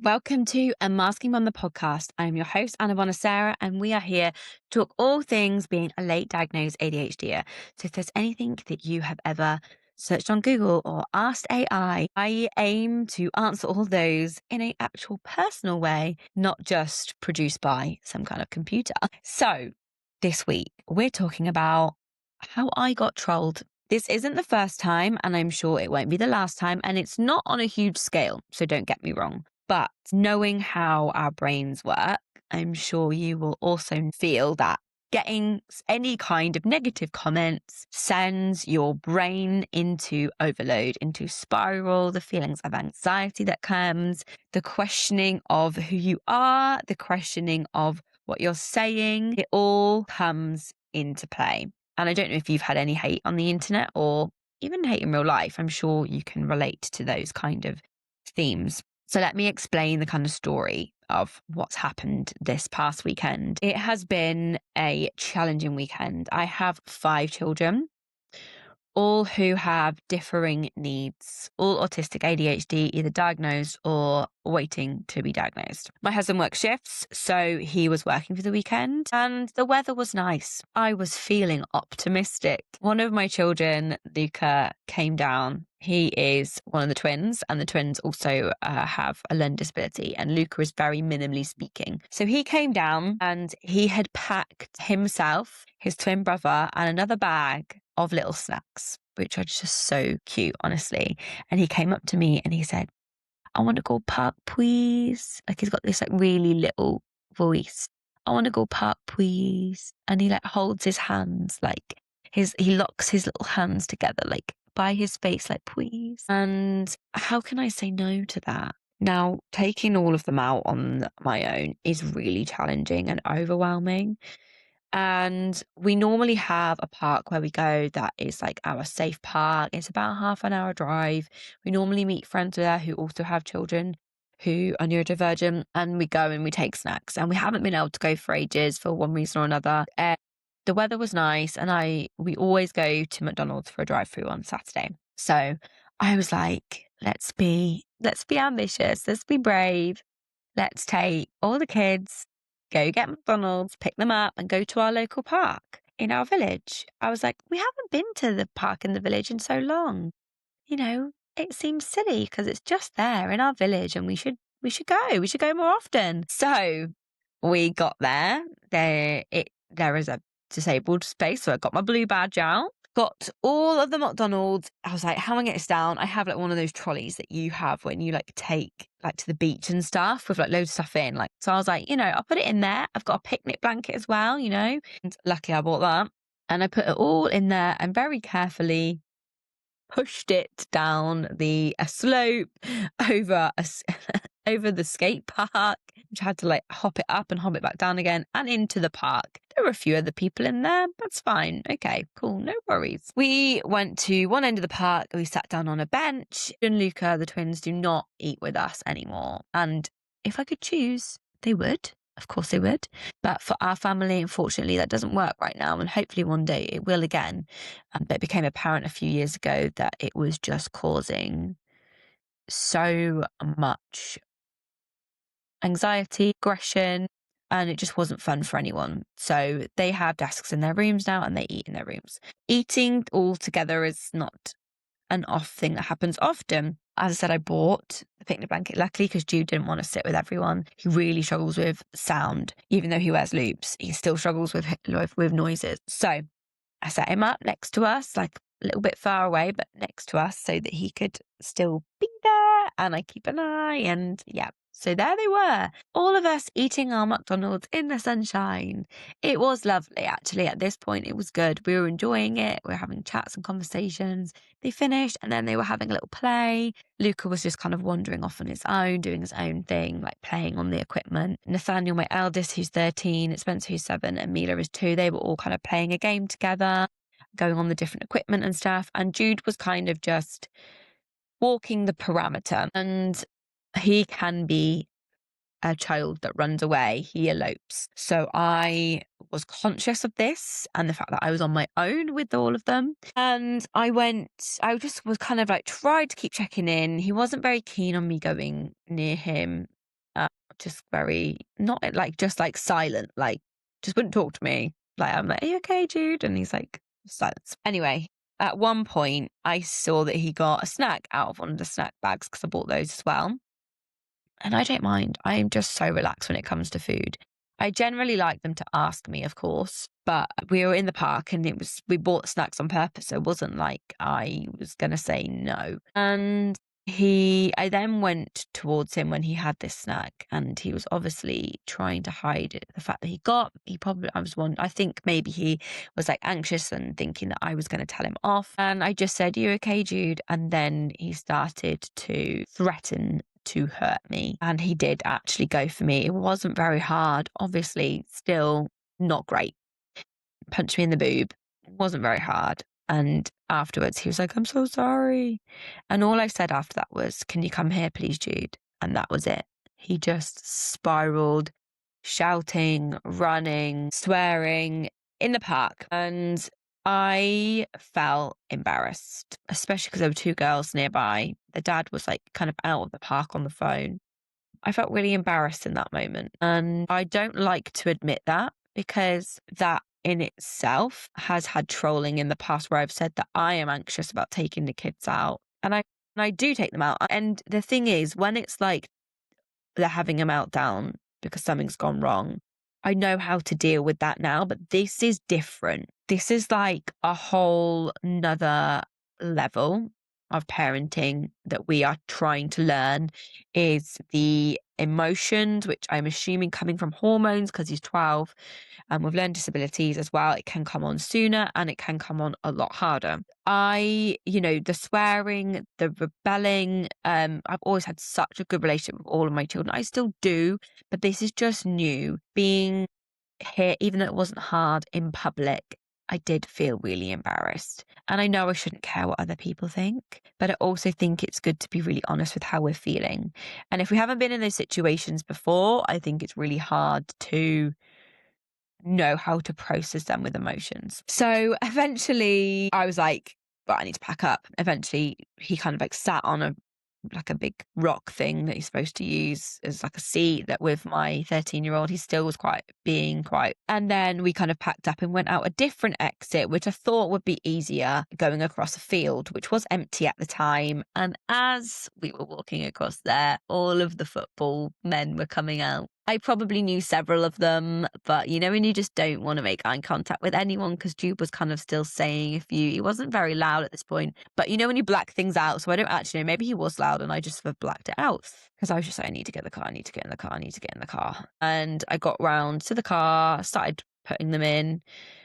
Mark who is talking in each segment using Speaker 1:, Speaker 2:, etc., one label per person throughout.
Speaker 1: Welcome to A Masking Mum the podcast. I'm your host, Anna Bonasera, and we are here to talk all things being a late diagnosed ADHD. So if there's anything that you have ever searched on Google or asked AI, I aim to answer all those in an actual personal way, not just produced by some kind of computer. So this week, we're talking about how I got trolled. This isn't the first time, and I'm sure it won't be the last time, and it's not on a huge scale, so don't get me wrong. But knowing how our brains work, I'm sure you will also feel that getting any kind of negative comments sends your brain into overload, into spiral, the feelings of anxiety that comes, the questioning of who you are, the questioning of what you're saying, it all comes into play. And I don't know if you've had any hate on the internet or even hate in real life. I'm sure you can relate to those kind of themes. So let me explain the kind of story of what's happened this past weekend. It has been a challenging weekend. I have 5 children, all who have differing needs, all autistic ADHD, either diagnosed or waiting to be diagnosed. My husband works shifts, so he was working for the weekend and the weather was nice. I was feeling optimistic. One of my children, Luca, came down. He is one of the twins, and the twins also have a learning disability, and Luca is very minimally speaking. So he came down and he had packed himself, his twin brother, and another bag of little snacks, which are just so cute, honestly. And he came up to me and he said, I want to go park, please. Like he's got this like really little voice. I want to go park, please. And he like holds his hands, like he locks his little hands together, like by his face, like please. And how can I say no to that? Now, taking all of them out on my own is really challenging and overwhelming. And we normally have a park where we go that is like our safe park. It's about half an hour drive. We normally meet friends there who also have children who are neurodivergent, and we go and we take snacks. And we haven't been able to go for ages for one reason or another. The weather was nice, and we always go to McDonald's for a drive-through on Saturday. So I was like, let's be ambitious, let's be brave. Let's take all the kids, go get McDonald's, pick them up, and go to our local park in our village. I was like, we haven't been to the park in the village in so long. It seems silly because it's just there in our village, and we should go. We should go more often. So we got there. There is a disabled space, so I got my blue badge out. Got all of the McDonald's. I was like, how am I get this down? I have like one of those trolleys that you have when you like take like to the beach and stuff with like loads of stuff in. Like, so I was like, I'll put it in there. I've got a picnic blanket as well, And luckily I bought that. And I put it all in there and very carefully pushed it down a slope over over the skate park, which had to like hop it up and hop it back down again and into the park. There were a few other people in there. That's fine. Okay, cool. No worries. We went to one end of the park. We sat down on a bench. And Luca, the twins, do not eat with us anymore. And if I could choose, they would. Of course they would. But for our family, unfortunately, that doesn't work right now. And hopefully one day it will again. But it became apparent a few years ago that it was just causing so much anxiety, aggression, and it just wasn't fun for anyone. So they have desks in their rooms now and they eat in their rooms. Eating all together is not an off thing that happens often. As I said, I bought the picnic blanket, luckily, because Jude didn't want to sit with everyone. He really struggles with sound. Even though he wears loops, he still struggles with noises. So I set him up next to us, like a little bit far away, but next to us so that he could still be there. And I keep an eye, and yeah. So there they were, all of us eating our McDonald's in the sunshine. It was lovely, actually. At this point, it was good. We were enjoying it. We were having chats and conversations. They finished, and then they were having a little play. Luca was just kind of wandering off on his own, doing his own thing, like playing on the equipment. Nathaniel, my eldest, who's 13, Spencer, who's 7, and Mila is 2, they were all kind of playing a game together, going on the different equipment and stuff. And Jude was kind of just walking the parameter. And he can be a child that runs away, he elopes. So I was conscious of this and the fact that I was on my own with all of them. And I just was kind of like, tried to keep checking in. He wasn't very keen on me going near him. just very, not like, just like silent, like just wouldn't talk to me. Like, I'm like, "Are you okay, Jude?" And he's like, silence. Anyway, at one point, I saw that he got a snack out of one of the snack bags because I bought those as well. And I don't mind. I am just so relaxed when it comes to food. I generally like them to ask me, of course, but we were in the park and we bought snacks on purpose. So it wasn't like I was going to say no. And I then went towards him when he had this snack, and he was obviously trying to hide the fact that I think maybe he was like anxious and thinking that I was going to tell him off. And I just said, "You okay, Jude?" And then he started to threaten to hurt me. And he did actually go for me. It wasn't very hard, obviously, still not great. Punched me in the boob. It wasn't very hard. And afterwards, he was like, "I'm so sorry." And all I said after that was, "Can you come here, please, Jude?" And that was it. He just spiraled, shouting, running, swearing in the park. And I felt embarrassed, especially because there were two girls nearby. The dad was like kind of out of the park on the phone. I felt really embarrassed in that moment. And I don't like to admit that, because that in itself has had trolling in the past where I've said that I am anxious about taking the kids out. And I do take them out. And the thing is, when it's like they're having a meltdown because something's gone wrong, I know how to deal with that now, but this is different. This is like a whole nother level of parenting that we are trying to learn, is the emotions, which I'm assuming coming from hormones because he's 12, and with learning disabilities as well, it can come on sooner and it can come on a lot harder. The swearing, the rebelling, I've always had such a good relationship with all of my children. I still do, but this is just new. Being here, even though it wasn't hard in public, I did feel really embarrassed. And I know I shouldn't care what other people think, but I also think it's good to be really honest with how we're feeling. And if we haven't been in those situations before, I think it's really hard to know how to process them with emotions. So eventually I was like, "But I need to pack up." Eventually he kind of like sat on a big rock thing that he's supposed to use as like a seat, that with my 13-year-old, he still was being quite. And then we kind of packed up and went out a different exit, which I thought would be easier, going across a field, which was empty at the time. And as we were walking across there, all of the football men were coming out. I probably knew several of them, but when you just don't want to make eye contact with anyone, because Jude was kind of still saying a few. He wasn't very loud at this point, but when you black things out. So I don't actually know. Maybe he was loud and I just sort of blacked it out, because I was just like, "I need to get in the car. I need to get in the car. I need to get in the car." And I got round to the car, started putting them in.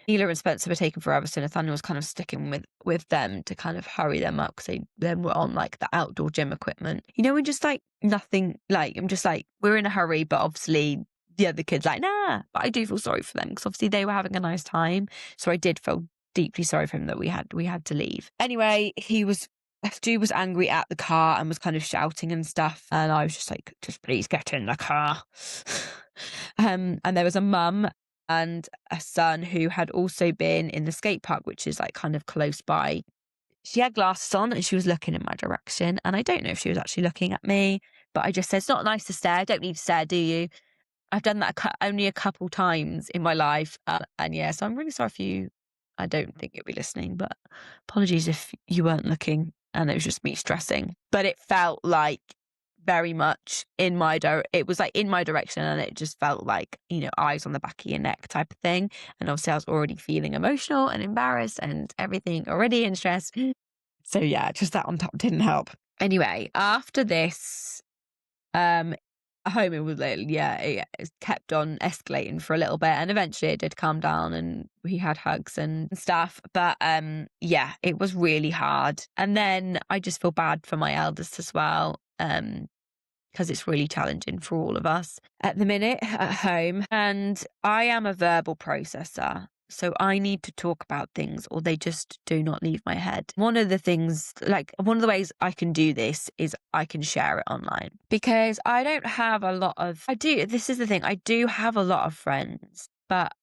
Speaker 1: Neela and Spencer were taking forever, so Nathaniel was kind of sticking with them to kind of hurry them up, because they then were on like the outdoor gym equipment. And just like nothing, like I'm just like, we're in a hurry, but obviously the other kids like, nah. But I do feel sorry for them, because obviously they were having a nice time. So I did feel deeply sorry for him that we had to leave. Anyway, Stu was angry at the car and was kind of shouting and stuff. And I was just like, "Just please get in the car." And there was a mum and a son who had also been in the skate park, which is like kind of close by. She had glasses on and she was looking in my direction. And I don't know if she was actually looking at me, but I just said, "It's not nice to stare. Don't need to stare, do you?" I've done that only a couple times in my life. And yeah, so I'm really sorry for you. I don't think you'll be listening, but apologies if you weren't looking and it was just me stressing. But it felt like very much it was like in my direction, and it just felt like, eyes on the back of your neck type of thing. And obviously I was already feeling emotional and embarrassed and everything already in stress. So yeah, just that on top didn't help. Anyway, after this, home, it was like, yeah, it kept on escalating for a little bit, and eventually it did calm down and we had hugs and stuff. But yeah, it was really hard. And then I just feel bad for my eldest as well, because it's really challenging for all of us at the minute at home. And I am a verbal processor, so I need to talk about things or they just do not leave my head. One of the ways I can do this is I can share it online, because this is the thing, I do have a lot of friends, but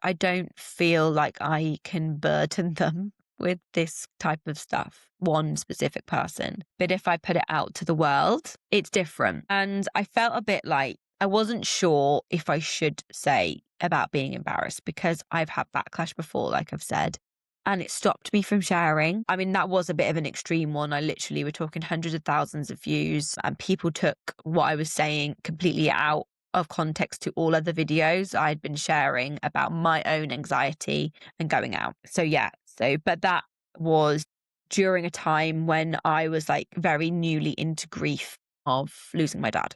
Speaker 1: I don't feel like I can burden them with this type of stuff, one specific person. But if I put it out to the world, it's different. And I felt a bit like I wasn't sure if I should say about being embarrassed because I've had backlash before, like I've said. And it stopped me from sharing. I mean, that was a bit of an extreme one. I literally were talking hundreds of thousands of views, and people took what I was saying completely out of context to all other videos I'd been sharing about my own anxiety and going out. So yeah, but that was during a time when I was like very newly into grief of losing my dad.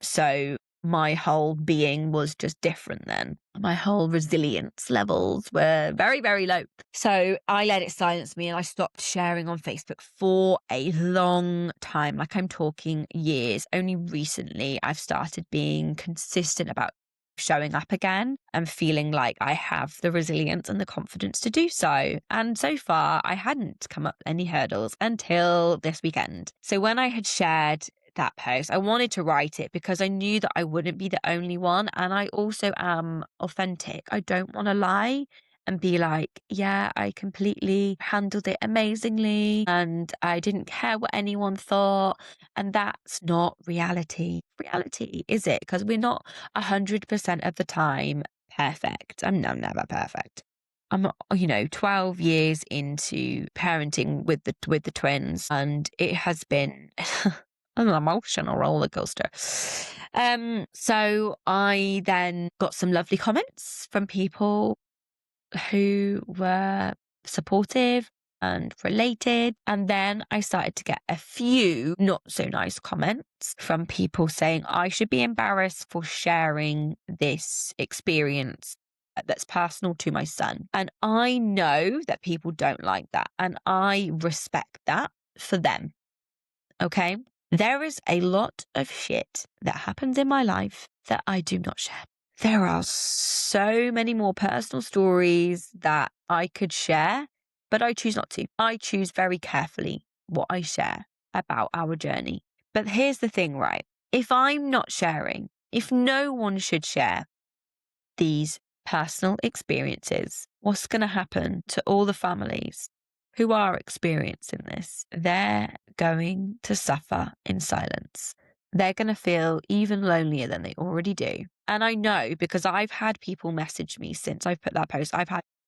Speaker 1: So my whole being was just different then. My whole resilience levels were very, very low. So I let it silence me and I stopped sharing on Facebook for a long time. Like I'm talking years. Only recently I've started being consistent about showing up again and feeling like I have the resilience and the confidence to do so. And so far I hadn't come up any hurdles until this weekend. So when I had shared that post, I wanted to write it because I knew that I wouldn't be the only one. And I also am authentic. I don't want to lie and be like, yeah, I completely handled it amazingly and I didn't care what anyone thought. And that's not reality. Reality, is it? Because we're not 100% of the time perfect. I'm never perfect. I'm, 12 years into parenting with the twins, and it has been an emotional roller coaster. So I then got some lovely comments from people who were supportive and related. And then I started to get a few not so nice comments from people saying I should be embarrassed for sharing this experience that's personal to my son. And I know that people don't like that. And I respect that for them. Okay. There is a lot of shit that happens in my life that I do not share. There are so many more personal stories that I could share, but I choose not to. I choose very carefully what I share about our journey. But here's the thing, right? If I'm not sharing, if no one should share these personal experiences, what's going to happen to all the families who are experiencing this? They're going to suffer in silence. They're going to feel even lonelier than they already do. And I know because I've had people message me since I've put that post. I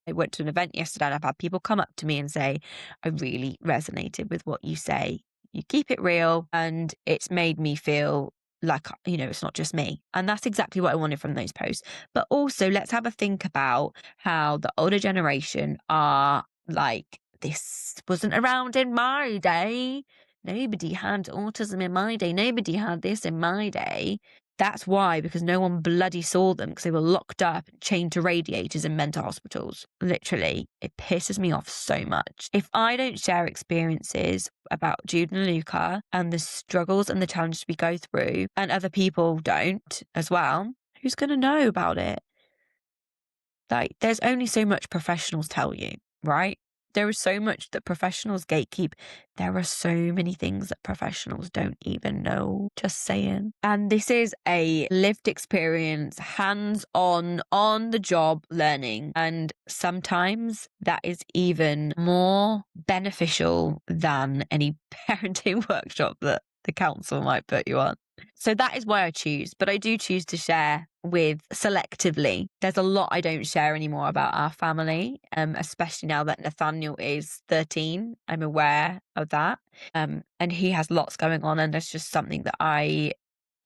Speaker 1: went to an event yesterday and I've had people come up to me and say, I really resonated with what you say. You keep it real and it's made me feel like, it's not just me. And that's exactly what I wanted from those posts. But also let's have a think about how the older generation are like, this wasn't around in my day. Nobody had autism in my day. Nobody had this in my day. That's why, because no one bloody saw them because they were locked up and chained to radiators in mental hospitals. Literally, it pisses me off so much. If I don't share experiences about Jude and Luca and the struggles and the challenges we go through, and other people don't as well, who's going to know about it? Like, there's only so much professionals tell you, right? There is so much that professionals gatekeep. There are so many things that professionals don't even know. Just saying. And this is a lived experience, hands-on, on the job learning. And sometimes that is even more beneficial than any parenting workshop that the council might put you on. So that is why I choose, but I do choose to share with selectively. There's a lot I don't share anymore about our family, especially now that Nathaniel is 13. I'm aware of that. And he has lots going on, and there's just something that I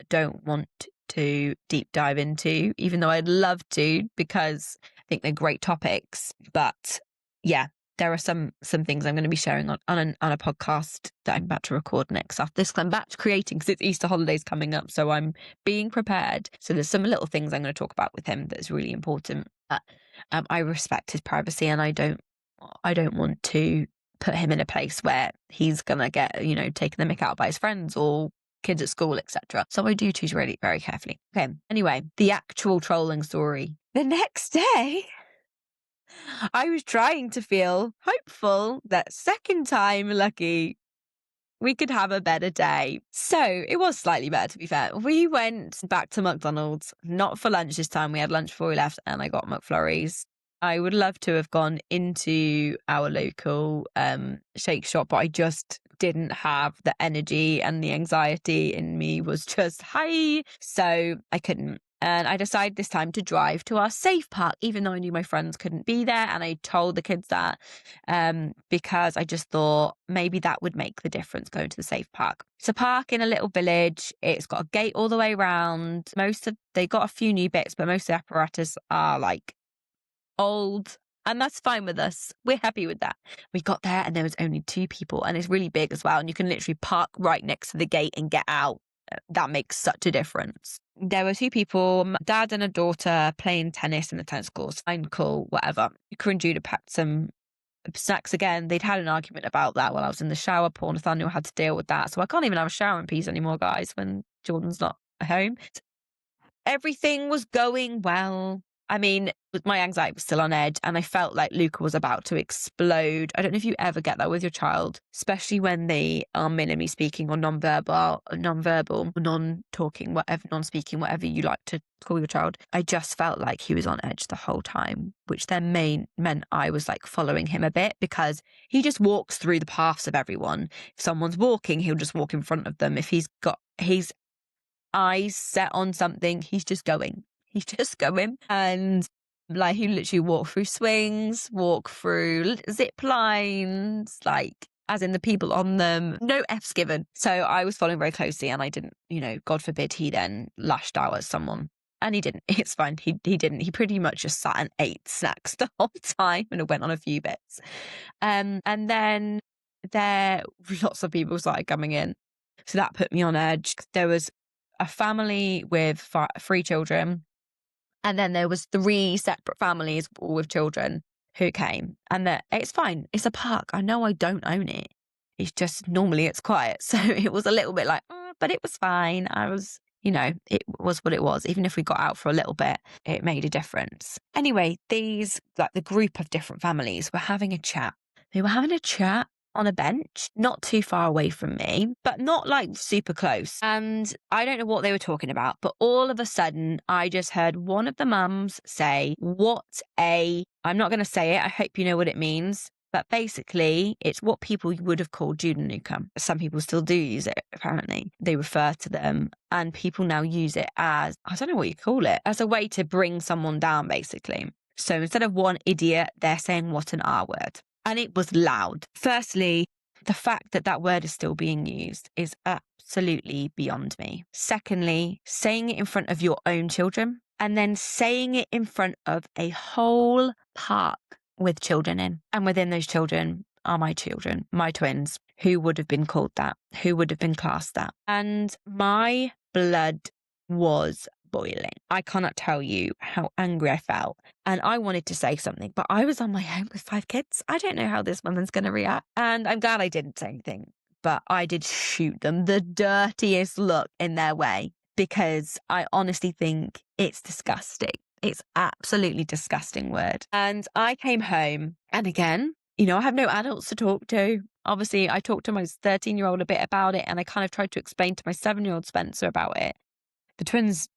Speaker 1: don't want to deep dive into, even though I'd love to, because I think they're great topics. But yeah, there are some things I'm going to be sharing on a podcast that I'm about to record next after this. I'm back to creating because it's Easter holidays coming up, so I'm being prepared. So there's some little things I'm going to talk about with him that's really important. But I respect his privacy, and I don't want to put him in a place where he's gonna get taken the mick out by his friends or kids at school, etc. So I do choose really very carefully. Okay. Anyway, the actual trolling story. The next day, I was trying to feel hopeful that second time lucky we could have a better day. So it was slightly better, to be fair. We went back to McDonald's, not for lunch this time. We had lunch before we left, and I got McFlurries. I would love to have gone into our local shake shop, but I just didn't have the energy, and the anxiety in me was just high. So I couldn't. And I decided this time to drive to our safe park, even though I knew my friends couldn't be there. And I told the kids that because I just thought maybe that would make the difference going to the safe park. It's a park in a little village. It's got a gate all the way around. They got a few new bits, but most of the apparatus are like old, and that's fine with us. We're happy with that. We got there and there was only 2 people, and it's really big as well, and you can literally park right next to the gate and get out. That makes such a difference. There were 2 people, dad and a daughter, playing tennis in the tennis courts. Fine, cool, whatever. Yuka and Judah packed some snacks again. They'd had an argument about that while I was in the shower. Poor Nathaniel had to deal with that. So I can't even have a shower in peace anymore, guys, when Jordan's not home. Everything was going well. I mean, my anxiety was still on edge, and I felt like Luca was about to explode. I don't know if you ever get that with your child, especially when they are minimally speaking or non-verbal, non-talking, whatever, non-speaking, whatever you like to call your child. I just felt like he was on edge the whole time, which then meant I was like following him a bit, because he just walks through the paths of everyone. If someone's walking, he'll just walk in front of them. If he's got his eyes set on something, he's just going. He's just going. And like, he literally walk through swings, walk through zip lines, like as in the people on them, no F's given. So I was following very closely, and I didn't, God forbid he then lashed out at someone. And he didn't. It's fine. He didn't. He pretty much just sat and ate snacks the whole time, and it went on a few bits. And then lots of people started coming in. So that put me on edge. There was a family with 3 children. And then there was 3 separate families all with children who came. And it's fine. It's a park. I know I don't own it. It's just normally it's quiet. So it was a little bit like, but it was fine. It was what it was. Even if we got out for a little bit, it made a difference. Anyway, the group of different families were having a chat. They were having a chat on a bench, not too far away from me, but not like super close. And I don't know what they were talking about, but all of a sudden I just heard one of the mums say, I'm not going to say it. I hope you know what it means. But basically, it's what people would have called Judanuka. Some people still do use it, apparently. They refer to them, and people now use it as, I don't know what you call it, as a way to bring someone down, basically. So instead of one idiot, they're saying what an R word. And it was loud. Firstly, the fact that word is still being used is absolutely beyond me. Secondly, saying it in front of your own children, and then saying it in front of a whole park with children in. And within those children are my children, my twins, who would have been called that, who would have been classed that. And my blood was boiling. I cannot tell you how angry I felt. And I wanted to say something, but I was on my own with 5 kids. I don't know how this woman's going to react. And I'm glad I didn't say anything, but I did shoot them the dirtiest look in their way, because I honestly think it's disgusting. It's absolutely disgusting word. And I came home, and again, I have no adults to talk to. Obviously, I talked to my 13-year-old a bit about it, and I kind of tried to explain to my 7-year-old Spencer about it. The twins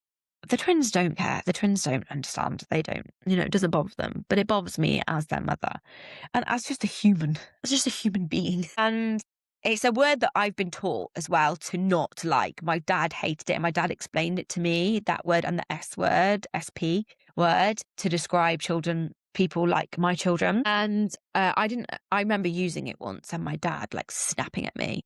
Speaker 1: don't care. The twins don't understand. They don't, it doesn't bother them, but it bothers me as their mother and as just a human, being. And it's a word that I've been taught as well to not like. My dad hated it, and my dad explained it to me, that word and the S word, SP word, to describe people like my children. And I remember using it once, and my dad like snapping at me.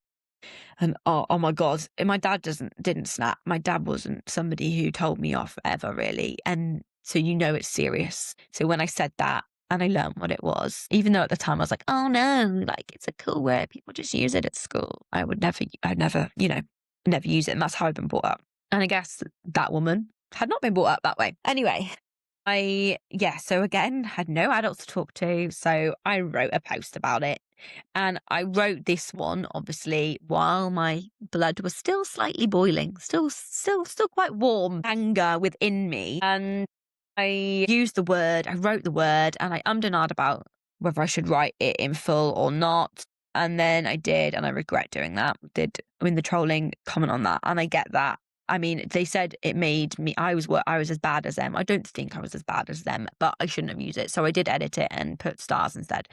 Speaker 1: And oh my God, my dad didn't snap. My dad wasn't somebody who told me off ever, really. And so it's serious. So when I said that, and I learned what it was, even though at the time I was like, oh no, like it's a cool word, people just use it at school, I'd never use it. And that's how I've been brought up. And I guess that woman had not been brought up that way. Anyway, so again, had no adults to talk to. So I wrote a post about it. And I wrote this one, obviously, while my blood was still slightly boiling, still quite warm, anger within me. And I wrote the word, and I ummed and ahed about whether I should write it in full or not. And then I did, and I regret doing that. The trolling comment on that, and I get that. I mean, they said it made me, I was as bad as them. I don't think I was as bad as them, but I shouldn't have used it. So I did edit it and put stars instead.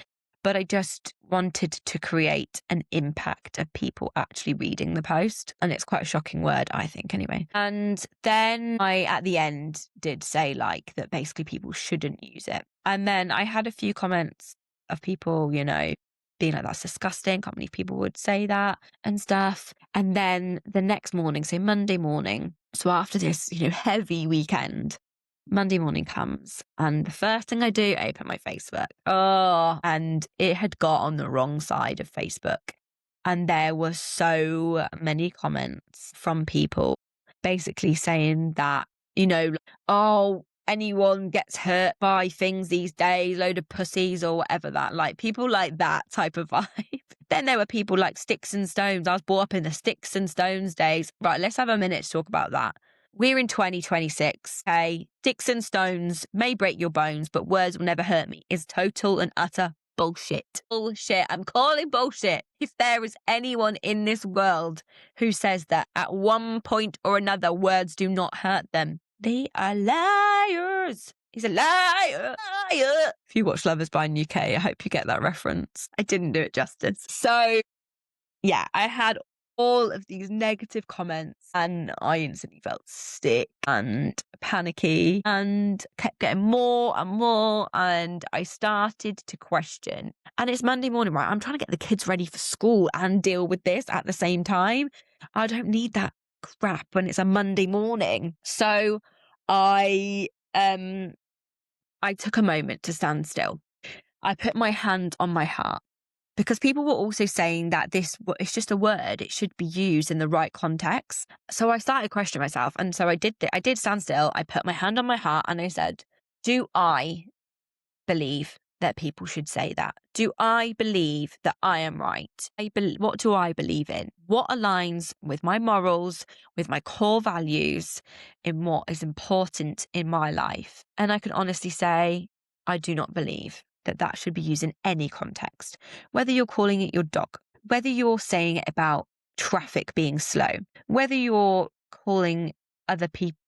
Speaker 1: But I just wanted to create an impact of people actually reading the post. And it's quite a shocking word, I think, anyway. And then I, at the end, did say like that basically people shouldn't use it. And then I had a few comments of people, you know, being like, that's disgusting. Can't believe people would say that and stuff. And then the next morning, so Monday morning, so after this, you know, heavy weekend, Monday morning comes and the first thing I do, I open my Facebook. Oh, and it had got on the wrong side of Facebook. And there were so many comments from people basically saying that, you know, oh, anyone gets hurt by things these days, load of pussies or whatever that, like people like that type of vibe. Then there were people like Sticks and Stones. I was brought up in the Sticks and Stones days. Right, let's have a minute to talk about that. We're in 2026, okay? Sticks and stones may break your bones, but words will never hurt me is total and utter bullshit. Bullshit. I'm calling bullshit. If there is anyone in this world who says that at one point or another words do not hurt them, they are liars. He's a liar. Liar. If you watch Love Is Blind UK, I hope you get that reference. I didn't do it justice. So, yeah, I had all of these negative comments and I instantly felt sick and panicky and kept getting more and more. And I started to question. And it's Monday morning, right? I'm trying to get the kids ready for school and deal with this at the same time. I don't need that crap when it's a Monday morning. So I took a moment to stand still. I put my hand on my heart. Because people were also saying that it's just a word. It should be used in the right context. So I started questioning myself. And so I did stand still. I put my hand on my heart and I said, do I believe that people should say that? Do I believe that I am right? What do I believe in? What aligns with my morals, with my core values, in what is important in my life? And I can honestly say, I do not believe that should be used in any context, whether you're calling it your dog, whether you're saying it about traffic being slow, whether you're calling other people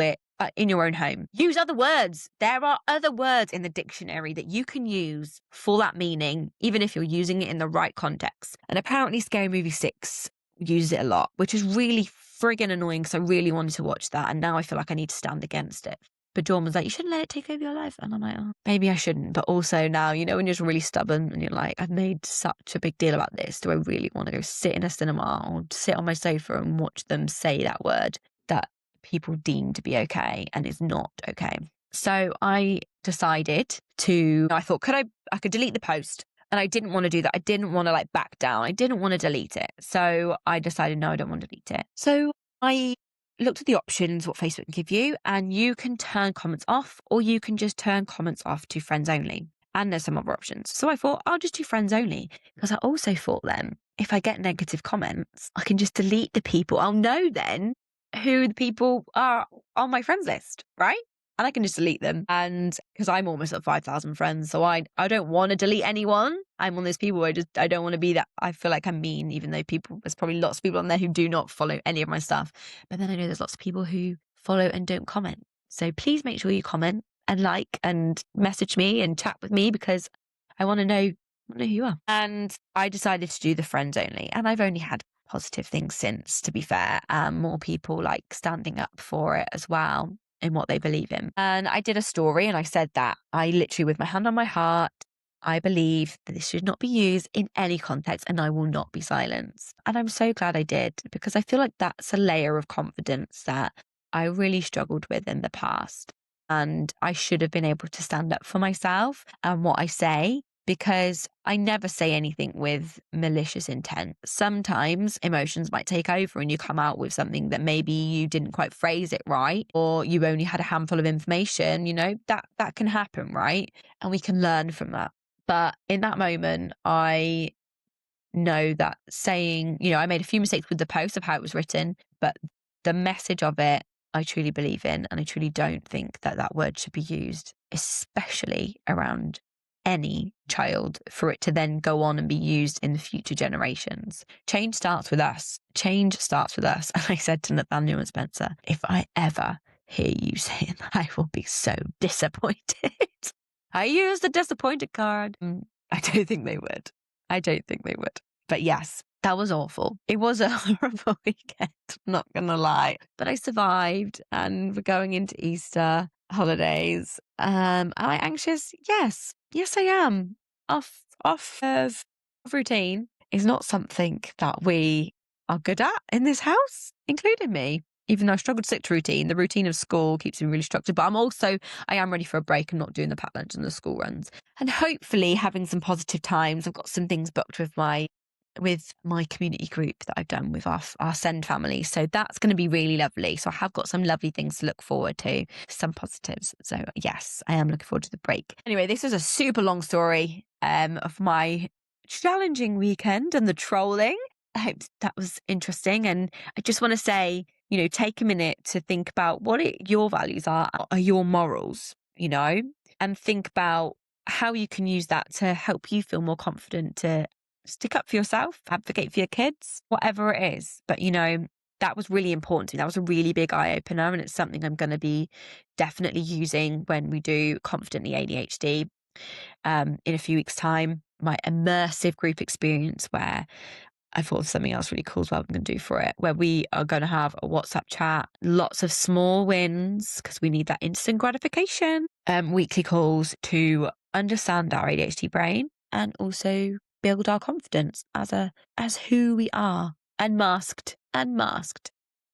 Speaker 1: it in your own home. Use other words. There are other words in the dictionary that you can use for that meaning, even if you're using it in the right context. And apparently Scary Movie 6 uses it a lot, which is really friggin' annoying because I really wanted to watch that. And now I feel like I need to stand against it. But Dawn was like, you shouldn't let it take over your life. And I'm like, oh, maybe I shouldn't. But also now, you know, when you're just really stubborn and you're like, I've made such a big deal about this. Do I really want to go sit in a cinema or sit on my sofa and watch them say that word that people deem to be okay and is not okay? So I decided I thought, I could delete the post. And I didn't want to do that. I didn't want to like back down. I didn't want to delete it. So I decided, no, I don't want to delete it. So I looked at the options, what Facebook can give you, and you can turn comments off or you can just turn comments off to friends only. And there's some other options. So I thought I'll just do friends only because I also thought then if I get negative comments, I can just delete the people. I'll know then who the people are on my friends list, right? And I can just delete them. And because I'm almost at 5,000 friends, so I don't want to delete anyone. I'm one of those people where I don't want to be that. I feel like I'm mean, even though there's probably lots of people on there who do not follow any of my stuff. But then I know there's lots of people who follow and don't comment. So please make sure you comment and like and message me and chat with me because I want to know who you are. And I decided to do the friends only. And I've only had positive things since, to be fair. More people like standing up for it as well in what they believe in. And I did a story and I said that I literally, with my hand on my heart, I believe that this should not be used in any context and I will not be silenced. And I'm so glad I did because I feel like that's a layer of confidence that I really struggled with in the past. And I should have been able to stand up for myself and what I say because I never say anything with malicious intent. Sometimes emotions might take over and you come out with something that maybe you didn't quite phrase it right, or you only had a handful of information, you know, that can happen, right? And we can learn from that. But in that moment, I know that saying, you know, I made a few mistakes with the post of how it was written, but the message of it, I truly believe in, and I truly don't think that word should be used, especially around any child for it to then go on and be used in the future generations. Change starts with us. Change starts with us. And I said to Nathaniel and Spencer, if I ever hear you say that, I will be so disappointed. I used the disappointed card. I don't think they would. But yes, that was awful. It was a horrible weekend, not gonna lie. But I survived, and we're going into Easter holidays. Am I anxious? Yes. Yes, I am. Off of routine is not something that we are good at in this house, including me. Even though I struggle to stick to routine, the routine of school keeps me really structured. But I am ready for a break and not doing the packed lunch and the school runs. And hopefully having some positive times. I've got some things booked with my community group that I've done with our Send family. So that's going to be really lovely. So I have got some lovely things to look forward to, some positives. So yes, I am looking forward to the break. Anyway, this is a super long story of my challenging weekend and the trolling. I hope that was interesting. And I just want to say, take a minute to think about what your values are your morals, and think about how you can use that to help you feel more confident to stick up for yourself, advocate for your kids, whatever it is. But, that was really important to me. That was a really big eye opener. And it's something I'm going to be definitely using when we do Confidently ADHD in a few weeks' time. My immersive group experience where I thought of something else really cool as well I'm going to do for it, where we are going to have a WhatsApp chat, lots of small wins because we need that instant gratification, weekly calls to understand our ADHD brain and also build our confidence as who we are, unmasked.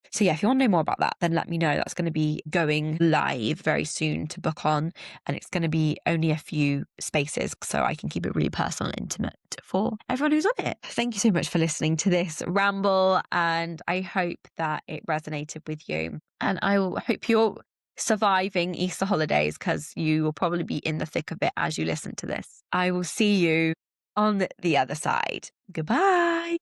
Speaker 1: So yeah, if you want to know more about that, then let me know. That's going to be going live very soon to book on, and it's going to be only a few spaces so I can keep it really personal and intimate for everyone who's on it. Thank you so much for listening to this ramble, and I hope that it resonated with you. And I hope you're surviving Easter holidays because you will probably be in the thick of it as you listen to this. I will see you on the other side. Goodbye.